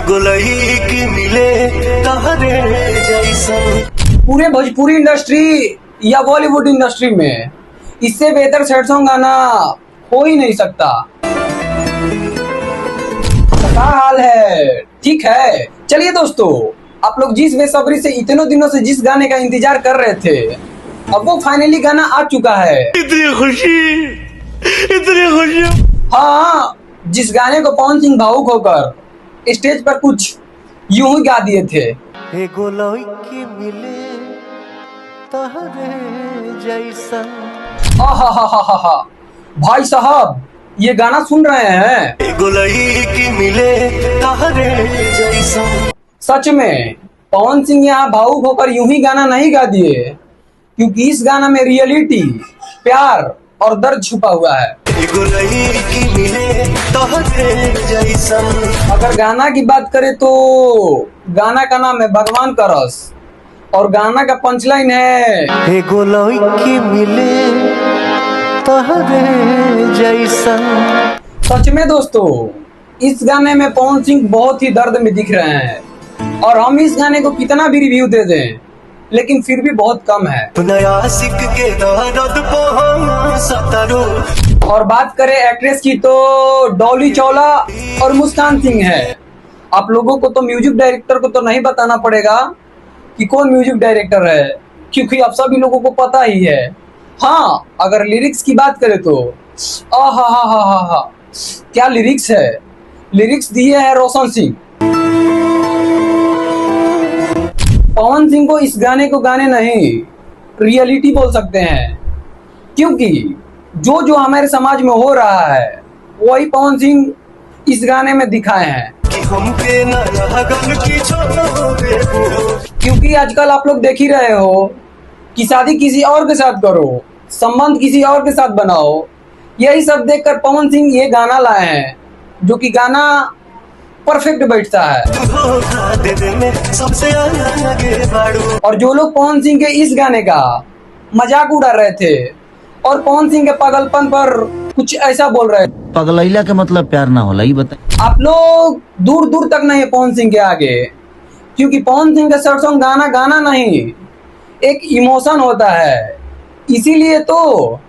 गोलई की मिले तहरे जैसन। पूरे भोजपुरी इंडस्ट्री या बॉलीवुड इंडस्ट्री में इससे बेहतर सैड सॉन्ग गाना हो ही नहीं सकता। क्या हाल है? ठीक है। चलिए दोस्तों, आप लोग जिस बेसब्री से इतनों दिनों से जिस गाने का इंतजार कर रहे थे, अब वो फाइनली गाना आ चुका है। इतनी खुशी। हाँ, जिस गाने को पवन सिंह भावुक होकर स्टेज पर कुछ यूं ही गा दिए थे। गोलई की मिले तहरे जैसन। आहा, भाई साहब, ये गाना सुन रहे हैं? गोलई की मिले तहरे जैसन। सच में पवन सिंह यहाँ भावुक होकर यूं ही गाना नहीं गा दिए, क्योंकि इस गाना में रियलिटी, प्यार और दर्द छुपा हुआ है। गोलई की मिले तहरे जैसन। अगर गाना की बात करें तो गाना का नाम है भगवान का रस, और गाना का पंचलाइन है गोलई की मिले तहरे जैसन। सच में दोस्तों, इस गाने में पवन सिंह बहुत ही दर्द में दिख रहे हैं, और हम इस गाने को कितना भी रिव्यू दे दें लेकिन फिर भी बहुत कम है। नया सिक के दर्द सतारो। और बात करें एक्ट्रेस की तो डॉली चौला और मुस्कान सिंह है। आप लोगों को तो म्यूजिक डायरेक्टर को तो नहीं बताना पड़ेगा कि कौन म्यूजिक डायरेक्टर है, क्योंकि आप सभी लोगों को पता ही है। हाँ, अगर लिरिक्स की बात करें तो हा, क्या लिरिक्स है! लिरिक्स दिए हैं रोशन सिंह। पवन सिंह को इस गाने को गाने नहीं, रियलिटी बोल सकते हैं, क्योंकि जो हमारे समाज में हो रहा है वही पवन सिंह इस गाने में दिखाए हैं। क्योंकि आजकल आप लोग देख ही रहे हो कि शादी किसी और के साथ करो, संबंध किसी और के साथ बनाओ, यही सब देखकर पवन सिंह ये गाना लाए हैं, जो कि गाना परफेक्ट बैठता है। और जो लोग पवन सिंह के इस गाने का मजाक उड़ा रहे थे और पवन सिंह के पागलपन पर कुछ ऐसा बोल रहे थे, पगलैला के मतलब प्यार ना होला, ये बता। आप लोग दूर दूर तक नहीं है पवन सिंह के आगे, क्योंकि पवन सिंह का सैड सॉन्ग गाना नहीं, एक इमोशन होता है। इसीलिए तो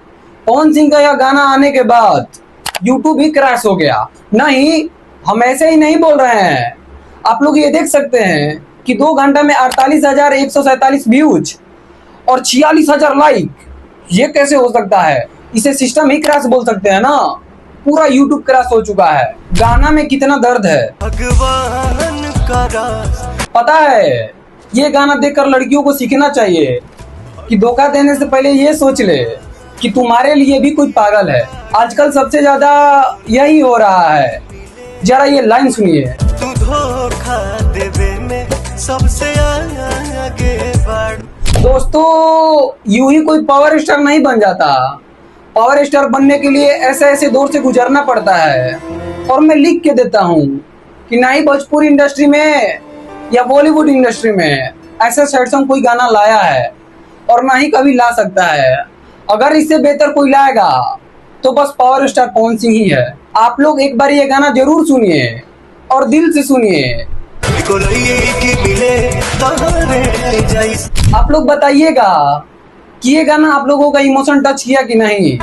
पवन सिंह का यह गाना आने के बाद यूट्यूब ही क्रैश हो गया। नहीं, हम ऐसे ही नहीं बोल रहे हैं। आप लोग ये देख सकते हैं कि 2 घंटा में 48,147 व्यूज और 46,000 लाइक, ये कैसे हो सकता है? इसे सिस्टम ही क्रैश बोल सकते हैं ना। पूरा यूट्यूब क्रैश हो चुका है। गाना में कितना दर्द है भगवान का रास। पता है, ये गाना देखकर लड़कियों को सीखना चाहिए कि धोखा देने से पहले ये सोच ले कि तुम्हारे लिए भी कोई पागल है। आजकल सबसे ज्यादा यही हो रहा है। जरा ये लाइन सुनिए। तू धोखा देवे में सबसे आगे बढ़। दोस्तों, यूं ही कोई पावर स्टार नहीं बन जाता। पावर स्टार बनने के लिए ऐसे दौर से गुजरना पड़ता है। और मैं लिख के देता हूँ कि ना ही भोजपुरी इंडस्ट्री में या बॉलीवुड इंडस्ट्री में ऐसा सैड सॉन्ग कोई गाना लाया है, और ना ही कभी ला सकता है। अगर इससे बेहतर कोई लाएगा तो बस पावर स्टार पवन सिंह ही है। आप लोग एक बार ये गाना जरूर सुनिए और दिल से सुनिए। आप लोग बताइएगा कि ये गाना आप लोगों का इमोशन टच किया कि नहीं।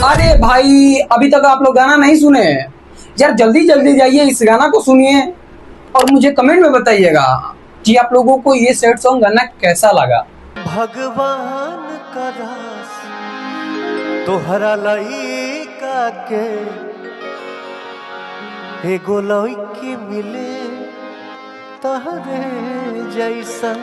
अरे भाई, अभी तक आप लोग गाना नहीं सुने यार, जल्दी जल्दी जाइए इस गाना को सुनिए और मुझे कमेंट में बताइएगा कि आप लोगों को ये सैड सॉन्ग गाना कैसा लगा। भगवान का रास तोहरा लइका के गोलई की मिले तहरे जैसन।